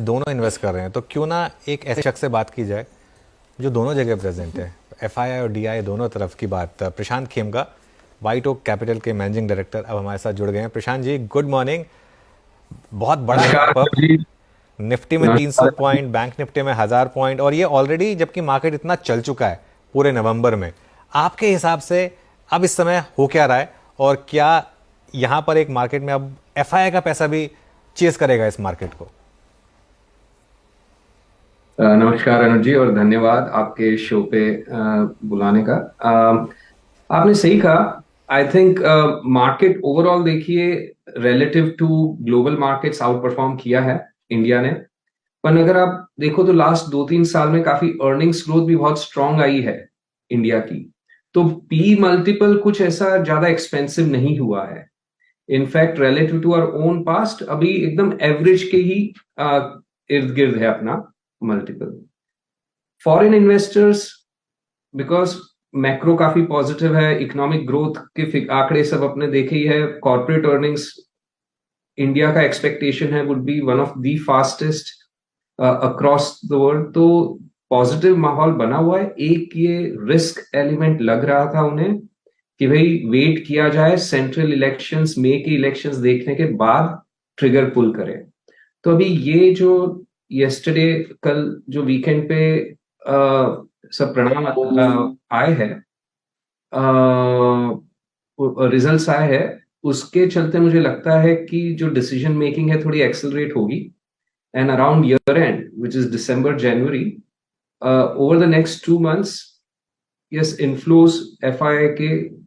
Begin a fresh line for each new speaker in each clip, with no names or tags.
दोनों इन्वेस्ट कर रहे हैं, तो क्यों ना एक ऐसे शख्स से बात की जाए जो दोनों जगह प्रेजेंट है, एफआईआई और डीआई दोनों तरफ की बात। प्रशांत खेमका, वाइट ओक कैपिटल के मैनेजिंग डायरेक्टर, अब हमारे साथ जुड़ गए हैं। Prashant ji, good morning. बहुत बड़ा
नमस्कार
गैप अप,
जी।
निफ्टी में 300
नमस्कार।
पॉइंट, बैंक निफ्टी में 1000 पॉइंट, और ये ऑलरेडी जबकि मार्केट इतना चल चुका है पूरे नवंबर में। आपके हिसाब से अब इस समय हो क्या रहा है, और क्या यहां पर एक मार्केट में अब एफआईआई का पैसा भी चेस करेगा इस मार्केट को?
नमस्कार अनुज जी, और धन्यवाद आपके शो पे बुलाने का। आपने सही कहा। आई थिंक मार्केट ओवरऑल देखिए, relative to global markets outperform किया है इंडिया ने। पर अगर आप देखो तो लास्ट 2-3 साल में काफी अर्निंग्स ग्रोथ भी बहुत स्ट्रांग आई है इंडिया की। तो पी मल्टीपल कुछ ऐसा ज्यादा एक्सपेंसिव नहीं हुआ है। In fact relative to our own past अभी एकदम एवरेज के ही इर्द गिर्द है अपना multiple. Foreign investors, because macro काफी पॉजिटिव है, इकोनॉमिक ग्रोथ के आंकड़े सब अपने देखे ही है। कॉर्पोरेट अर्निंग्स इंडिया का एक्सपेक्टेशन है would be one of the fastest across the world. तो पॉजिटिव माहौल बना हुआ है। एक ये रिस्क एलिमेंट लग रहा था उन्हें कि भाई वेट किया जाए सेंट्रल इलेक्शंस, मई के इलेक्शंस देखने के बाद ट्रिगर पुल करें। तो अभी ये जो यस्टरडे, कल जो वीकेंड पे सब परिणाम आए हैं, रिजल्ट्स आए हैं, उसके चलते मुझे लगता है कि जो डिसीजन मेकिंग है थोड़ी एक्सेलरेट होगी। And around year end which is December January, over the next 2 months, yes, inflows FII के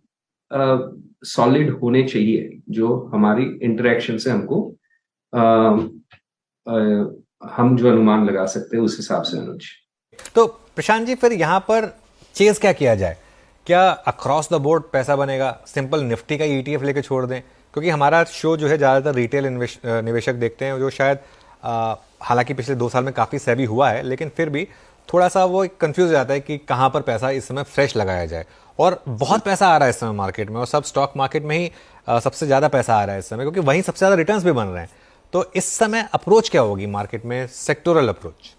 सॉलिड होने चाहिए, जो हमारी इंटरेक्शन से हमको हम जो अनुमान लगा सकते हैं उस हिसाब से अनुज।
तो प्रशांत जी, फिर यहां पर चेज क्या किया जाए? क्या अक्रॉस द बोर्ड पैसा बनेगा? सिंपल निफ्टी का ईटीएफ लेके छोड़ दें? क्योंकि हमारा शो जो है ज़्यादातर रिटेल निवेशक देखते हैं, जो शायद हालांकि पिछले 2 साल में काफ़ी सेबी हुआ है, लेकिन फिर भी थोड़ा सा वो कंफ्यूज हो जाता है कि कहाँ पर पैसा इस समय फ्रेश लगाया जाए। और बहुत पैसा आ रहा है इस समय मार्केट में, और सब स्टॉक मार्केट में ही सबसे ज़्यादा पैसा आ रहा है इस समय, क्योंकि वहीं सबसे ज़्यादा रिटर्न्स भी बन रहे हैं। तो इस समय अप्रोच क्या होगी मार्केट में, sectoral approach?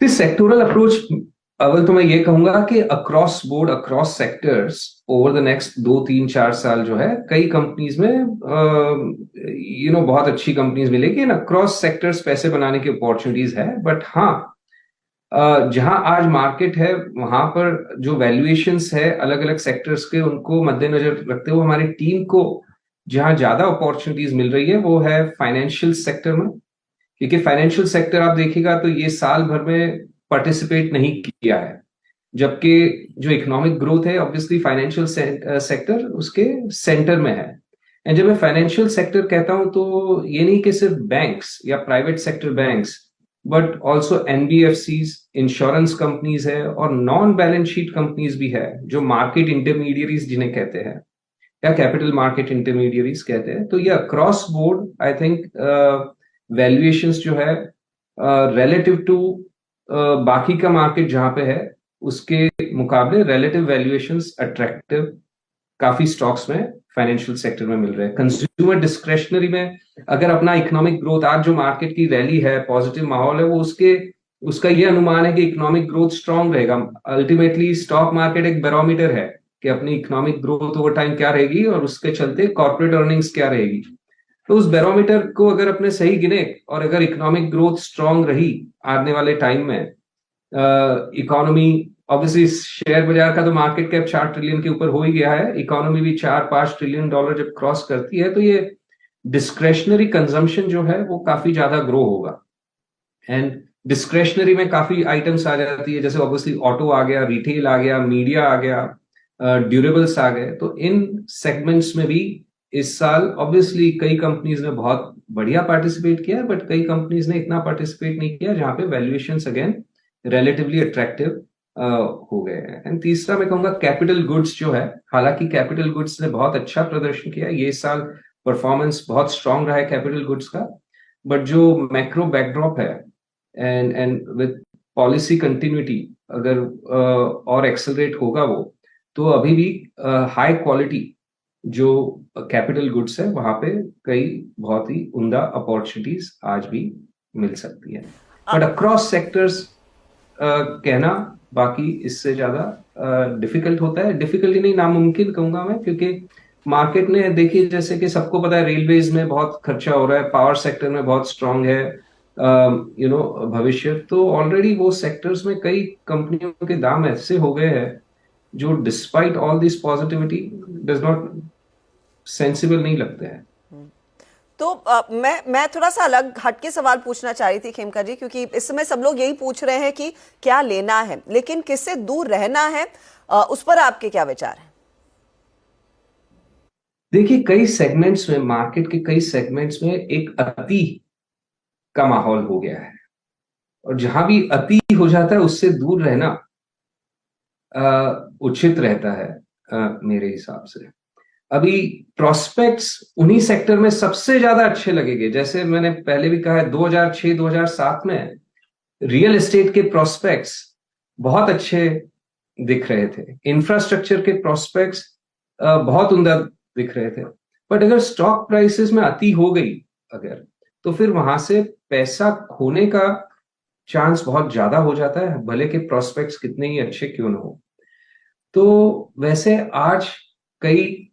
This sectoral approach, अगर तो मैं ये कहूंगा कि across board, across sectors, over the next 2-3-4 साल जो है कई कंपनीज में बहुत अच्छी कंपनीज मिलेगी। अक्रॉस सेक्टर्स पैसे बनाने की अपॉर्चुनिटीज है। बट हाँ, जहां आज मार्केट है वहां पर जो वैल्यूएशंस है अलग अलग सेक्टर्स के, उनको मद्देनजर रखते हुए हमारी टीम को जहां ज्यादा अपॉर्चुनिटीज मिल रही है वो है फाइनेंशियल सेक्टर में। क्योंकि फाइनेंशियल सेक्टर आप देखिएगा तो ये साल भर में पार्टिसिपेट नहीं किया है, जबकि जो इकोनॉमिक ग्रोथ है ऑब्वियसली फाइनेंशियल सेक्टर उसके सेंटर में है। एंड जब मैं फाइनेंशियल सेक्टर कहता हूं तो ये नहीं कि सिर्फ बैंक्स या private sector banks, but also NBFCs, insurance companies है, और नॉन बैलेंस शीट कंपनीज भी है, जो मार्केट इंटरमीडियरीज जिन्हें कहते हैं, या कैपिटल मार्केट इंटरमीडियरीज कहते हैं। तो ये across board I think valuations जो है रिलेटिव टू बाकी का मार्केट जहां पे है उसके मुकाबले रिलेटिव वैल्यूएशंस अट्रैक्टिव काफी स्टॉक्स में फाइनेंशियल सेक्टर में मिल रहे हैं। कंज्यूमर डिस्क्रेशनरी में अगर अपना इकोनॉमिक ग्रोथ, आज जो मार्केट की रैली है, पॉजिटिव माहौल है, वो उसके उसका ये अनुमान है कि इकोनॉमिक ग्रोथ स्ट्रांग रहेगा। अल्टीमेटली स्टॉक मार्केट एक बैरोमीटर है कि अपनी इकोनॉमिक ग्रोथ ओवर टाइम क्या रहेगी और उसके चलते कॉर्पोरेट अर्निंग्स क्या रहेगी। तो उस बैरोमीटर को अगर अपने सही गिने और अगर इकोनॉमिक ग्रोथ स्ट्रांग रही आने वाले टाइम में, इकोनॉमी, ऑब्वियसली शेयर बाजार का तो मार्केट कैप 4 ट्रिलियन के ऊपर हो ही गया है, इकोनॉमी भी 4-5 ट्रिलियन डॉलर जब क्रॉस करती है तो ये डिस्क्रेशनरी कंजम्पशन जो है वो काफी ज्यादा ग्रो होगा। एंड डिस्क्रेशनरी में काफी आइटम्स आ जाती है, जैसे ऑब्वियसली ऑटो आ गया, रिटेल आ गया, मीडिया आ गया, ड्यूरेबल्स आ गए। तो इन सेगमेंट्स में भी इस साल ऑब्वियसली कई कंपनीज ने बहुत बढ़िया पार्टिसिपेट किया है, बट कई कंपनीज ने इतना पार्टिसिपेट नहीं किया, जहां पे वैल्यूएशंस अगेन रिलेटिवली अट्रैक्टिव हो गए हैं। एंड तीसरा मैं कहूंगा कैपिटल गुड्स जो है, हालांकि कैपिटल गुड्स ने बहुत अच्छा प्रदर्शन किया है ये साल, परफॉर्मेंस बहुत स्ट्रांग रहा है कैपिटल गुड्स का। बट जो मैक्रो बैकड्रॉप है, एंड विद पॉलिसी कंटिन्यूटी, अगर और एक्सेलरेट होगा वो, तो अभी भी हाई क्वालिटी जो कैपिटल गुड्स है वहां पे कई बहुत ही उम्दा अपॉर्चुनिटीज आज भी मिल सकती है। बट अक्रॉस सेक्टर्स कहना बाकी इससे ज्यादा डिफिकल्ट होता है। डिफिकल्टी नहीं, नामुमकिन कहूंगा मैं, क्योंकि मार्केट ने देखिए, जैसे कि सबको पता है रेलवेज में बहुत खर्चा हो रहा है, पावर सेक्टर में बहुत स्ट्रांग है भविष्य। तो ऑलरेडी वो सेक्टर्स में कई कंपनियों के दाम ऐसे हो गए हैं जो despite all this positivity does not sensible नहीं लगते हैं।
तो मैं थोड़ा सा अलग हटके सवाल पूछना चाह रही थी खेमका जी, क्योंकि इस समय सब लोग यही पूछ रहे हैं कि क्या लेना है, लेकिन किससे दूर रहना है, उस पर आपके क्या विचार हैं?
देखिए, कई सेगमेंट्स में, मार्केट के कई सेगमेंट्स में एक अति का माहौल हो गया है, और जहां भी अति हो जाता है उससे दूर रहना उचित रहता है मेरे हिसाब से। अभी प्रोस्पेक्ट्स उन्हीं सेक्टर में सबसे ज्यादा अच्छे लगेंगे। जैसे मैंने पहले भी कहा है, 2006-2007 में रियल एस्टेट के प्रोस्पेक्ट्स बहुत अच्छे दिख रहे थे, इंफ्रास्ट्रक्चर के प्रोस्पेक्ट्स बहुत उम्दा दिख रहे थे। बट अगर स्टॉक प्राइसेस में अति हो गई अगर, तो फिर वहां से पैसा खोने का चांस बहुत ज्यादा हो जाता है, भले के प्रोस्पेक्ट्स कितने ही अच्छे क्यों न हो। तो वैसे आज कई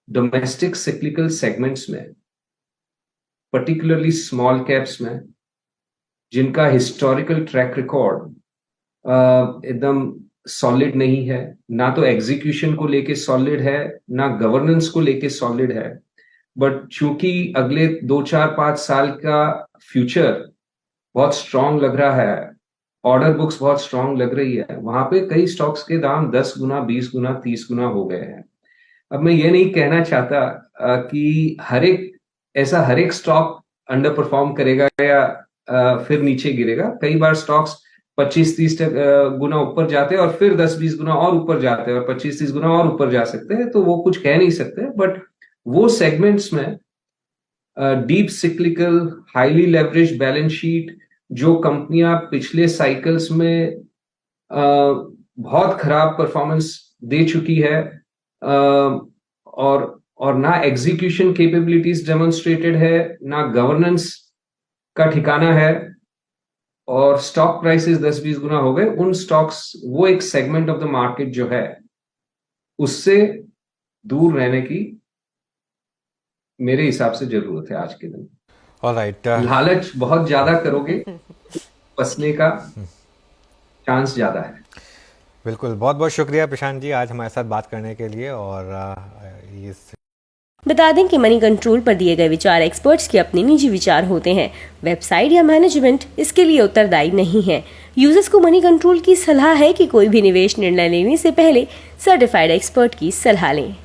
डोमेस्टिक सिक्लिकल सेगमेंट्स में, पर्टिकुलरली स्मॉल कैप्स में, जिनका हिस्टोरिकल ट्रैक रिकॉर्ड एकदम सॉलिड नहीं है, ना तो एग्जीक्यूशन को लेके सॉलिड है, ना गवर्नेंस को लेके सॉलिड है, बट चूंकि अगले 2-4-5 साल का फ्यूचर बहुत स्ट्रांग लग रहा है, ऑर्डर बुक्स बहुत स्ट्रांग लग रही है, वहां पे कई स्टॉक्स के दाम 10 गुना, 20 गुना, 30 गुना हो गए हैं। अब मैं ये नहीं कहना चाहता कि हर एक स्टॉक अंडर परफॉर्म करेगा या फिर नीचे गिरेगा। कई बार स्टॉक्स 25-30 गुना ऊपर जाते हैं और फिर 10-20 गुना और ऊपर जाते हैं और 25-30 गुना और ऊपर जा सकते हैं, तो वो कुछ कह नहीं सकते। बट वो सेगमेंट्स में deep cyclical, highly leverage balance sheet, जो कंपनियां पिछले साइकिल्स में बहुत खराब परफॉर्मेंस दे चुकी है, और ना एग्जीक्यूशन कैपेबिलिटीज डेमोन्स्ट्रेटेड है, ना गवर्नेंस का ठिकाना है, और स्टॉक प्राइसेस 10-20 गुना हो गए, उन स्टॉक्स, वो एक सेगमेंट ऑफ द मार्केट जो है, उससे दूर रहने की मेरे हिसाब से जरूरत है आज के दिन।
ऑलराइट,
लालच बहुत ज्यादा करोगे, फंसने का चांस ज्यादा है।
बिल्कुल, बहुत बहुत शुक्रिया प्रशांत जी आज हमारे साथ बात करने के लिए। और इस
बता दें कि मनी कंट्रोल पर दिए गए विचार एक्सपर्ट्स के अपने निजी विचार होते हैं। वेबसाइट या मैनेजमेंट इसके लिए उत्तरदायी नहीं है। यूजर्स को मनी कंट्रोल की सलाह है कि कोई भी निवेश निर्णय लेने से पहले सर्टिफाइड एक्सपर्ट की सलाह लें।